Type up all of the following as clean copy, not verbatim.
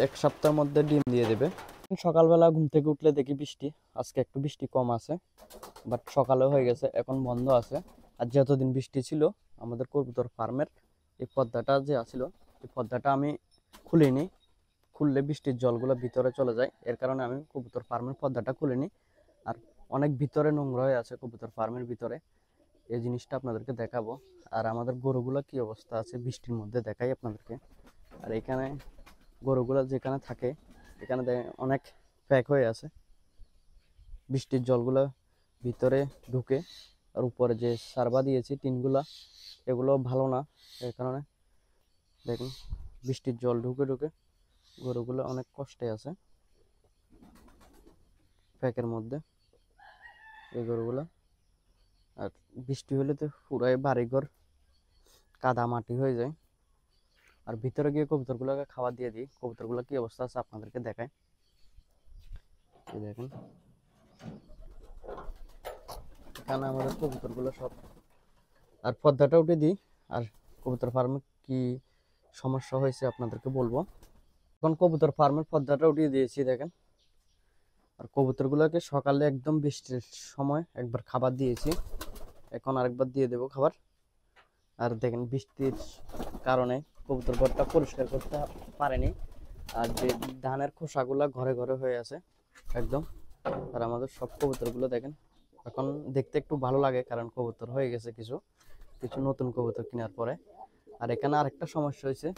এক সপ্তাহের মধ্যে ডিম দিয়ে দেবে। সকালবেলা ঘুম থেকে উঠলে দেখি বৃষ্টি, আজকে একটু বৃষ্টি কম আছে, বাট সকালে হয়ে গেছে, এখন বন্ধ আছে। আর যতদিন বৃষ্টি ছিল আমাদের কবুতর ফার্মের এই পর্দাটা যে আছিল, এই পর্দাটা আমি খুলিনি। খুললে বৃষ্টির জলগুলো ভিতরে চলে যায়, এর কারণে আমি কবুতর ফার্মের পর্দাটা খুলিনি। আর অনেক ভিতরে নোংরা হয়ে আছে কবুতর ফার্মের ভিতরে, এই জিনিসটা আপনাদেরকে দেখাবো। আর আমাদের গরুগুলো কি অবস্থা আছে বৃষ্টির মধ্যে দেখাই আপনাদেরকে। আর এখানে গরুগুলো যেখানে থাকে এখানে অনেক প্যাক হয়ে আছে, বৃষ্টির জলগুলো ভিতরে ঢুকে। আর উপরে যে সারবা দিয়েছি টিনগুলা, এগুলো ভালো না, এর কারণে দেখুন বৃষ্টির জল ঢুকে ঢুকে গরুগুলো অনেক কষ্টে আছে প্যাকের মধ্যে, এই গরুগুলো। আর বৃষ্টি হলে তো পুরাই বাড়িঘর কাদা মাটি হয়ে যায়। আর ভিতরে গিয়ে কবুতরগুলোকে খাবার দিয়ে দিই, কবুতরগুলো কি অবস্থা আছে আপনাদেরকে দেখায়। এই দেখুন এখানে আমাদের কবুতরগুলো সব। আর পর্দাটা উঠে দিই। আর কবুতর ফার্মে কি সমস্যা হয়েছে আপনাদেরকে বলবো। এখন কবুতর ফার্মের পর্দাটা উঠিয়ে দিয়েছি দেখেন। আর কবুতরগুলোকে সকালে একদম বৃষ্টির সময় একবার খাবার দিয়েছি, এখন আরেকবার দিয়ে দেবো খাবার। আর দেখেন বৃষ্টির কারণে কবুতর ঘরটা পরিষ্কার করতে পারেনি। আর যে ধানের খোসাগুলো ঘরে ঘরে হয়ে আছে একদম। আর আমাদের সব কবুতরগুলো দেখেন এখন দেখতে একটু ভালো লাগে, কারণ কবুতর হয়ে গেছে কিছু কিছু নতুন কবুতর কেনার পরে। আর এখানে আরেকটা সমস্যা হয়েছে,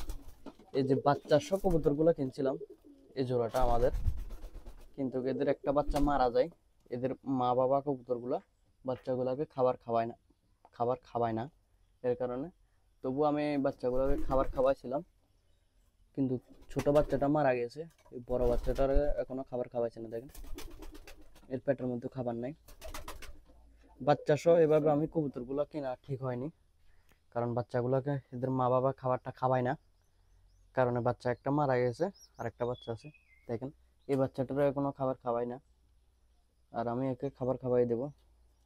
এই যে বাচ্চা সব কবুতরগুলো কিনছিলাম, এই জোড়াটা আমাদের, কিন্তু এদের একটা বাচ্চা মারা যায়। এদের মা বাবা কবুতরগুলা বাচ্চাগুলোকে খাবার খাওয়ায় না, এর কারণে। তবু আমি বাচ্চাগুলোকে খাবার খাওয়াইছিলাম, কিন্তু ছোট বাচ্চাটা মারা গেছে। এই বড় বাচ্চাটার এখনো খাবার খাওয়াইছে না দেখেন, এর পেটের মধ্যে খাবার নাই। বাচ্চা সহ এভাবে আমি কবুতরগুলো কেনা ঠিক হয়নি, কারণ বাচ্চাগুলোকে এদের মা বাবা খাবারটা খাওয়ায় না, কারণে বাচ্চা একটা মারা গেছে, আর একটা বাচ্চা আছে দেখেন। এই বাচ্চাটারও এখনো খাবার খাওয়াই না, আর আমি একে খাবার খাওয়াই দেবো।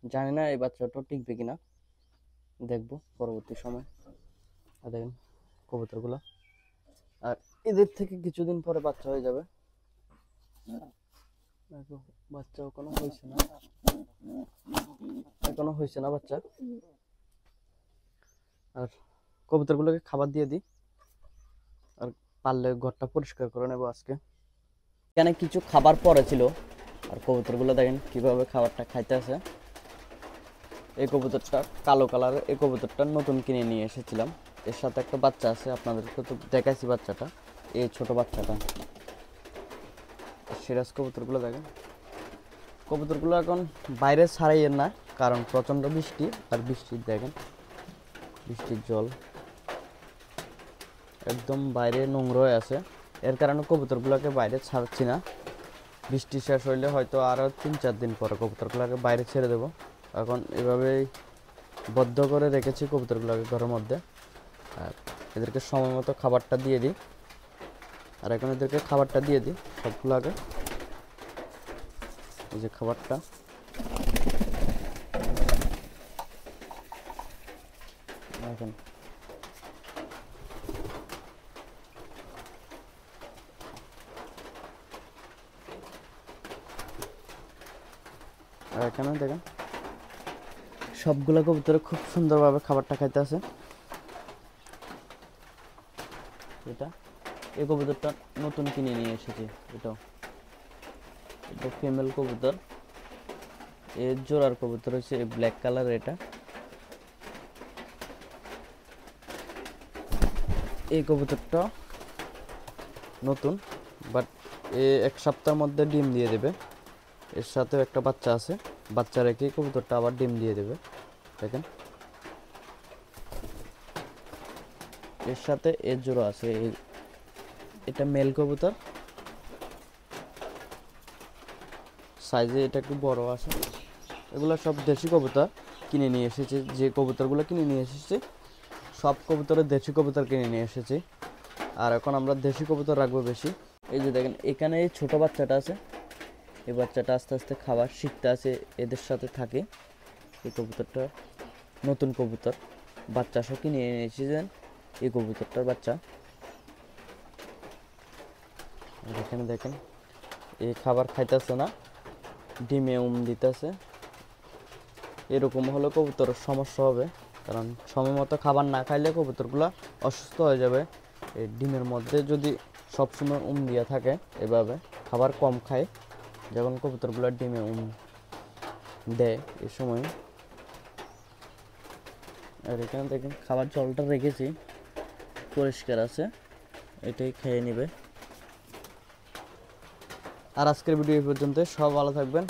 জানি না এই বাচ্চাটা টিকবে কিনা, দেখবো পরবর্তী সময়। আর দেখেন কবুতরগুলো, আর এদের থেকে কিছুদিন পরে বাচ্চা হয়ে যাবে। দেখো বাচ্চা এখনো হয়েছে না বাচ্চা। আর কবুতরগুলোকে খাবার দিয়ে দিই, আর পারলে ঘরটা পরিষ্কার করে নেবো আজকে। এখানে কিছু খাবার পরে ছিল, আর কবুতরগুলো দেখেন কিভাবে খাবারটা খাইতে আছে। এই কবুতরটা কালো কালার, এই কবুতরটা নতুন কিনে নিয়ে এসেছিলাম, এর সাথে একটা বাচ্চা আছে, আপনাদেরকে তো দেখাইছি বাচ্চাটা, এই ছোট বাচ্চাটা। সিরাজ কবুতরগুলো দেখেন, কবুতরগুলো এখন বাইরে ছাড়াইয়ের না, কারণ প্রচণ্ড বৃষ্টি। আর বৃষ্টির দেখেন বৃষ্টির জল একদম বাইরে নোংরা হয়ে আছে, এর কারণে কবুতরগুলোকে বাইরে ছাড়ছি না। বৃষ্টি শেষ হইলে হয়তো আরও 3-4 দিন পরে কবুতরগুলোকে বাইরে ছেড়ে দেবো। এখন এভাবেই বদ্ধ করে রেখেছি কবুতরগুলোকে ঘরের মধ্যে। আর এদেরকে সময় মতো খাবারটা দিয়ে দিই। আর এখন এদেরকে খাবারটা দিয়ে দিই সবগুলোকে, এই যে খাবারটা। এখন আর এখানে দেখেন সবগুলো কবুতরে খুব সুন্দরভাবে খাবারটা খাইতে আছে। এটা এই কবুতরটা নতুন কিনে নিয়ে এসেছি, এটা ফিমেল কবুতর। এর জোড়ার কবুতর হচ্ছে এই ব্ল্যাক কালার, এটা এই কবুতরটা নতুন, বাট এক সপ্তাহের মধ্যে ডিম দিয়ে দেবে। এর সাথেও একটা বাচ্চা আছে, বাচ্চা রেখে কবুতরটা আবার ডিম দিয়ে দেবে দেখেন। এর সাথে এর জোড়া আছে, এটা মেল কবুতর, সাইজে এটা একটু বড় আছে। এগুলো সব দেশি কবুতর কিনে নিয়ে এসেছি, যে কবুতরগুলো কিনে নিয়ে এসেছি সব কবুতরের দেশি কবুতর কিনে নিয়ে এসেছি। আর এখন আমরা দেশি কবুতর রাখবো বেশি। এই যে দেখেন এখানে এই ছোটো বাচ্চাটা আছে, এই বাচ্চাটা আস্তে আস্তে খাবার শিখতে আছে, এদের সাথে থাকে। এই কবুতরটা নতুন কবুতর, বাচ্চা সব কিনে নিয়ে এসেছেন এই কবুতরটার বাচ্চা। আর এখানে দেখেন এই খাবার খাইতেছে না, ডিমে দিতেছে। এরকম হলে কবুতরের সমস্যা হবে, কারণ সময় মতো খাবার না খাইলে কবুতরগুলো অসুস্থ হয়ে যাবে। এই ডিমের মধ্যে যদি সবসময় দিয়া থাকে এভাবে, খাবার কম খায়, যখন কবুতরগুলো ডিমে দেয় এই সময়। আর এখানে দেখেন খাবার জলটা রেখেছি, পরিষ্কার আছে, এটাই খেয়ে নেবে। আর আজকের ভিডিও এই পর্যন্ত। সব ভালো থাকবেন।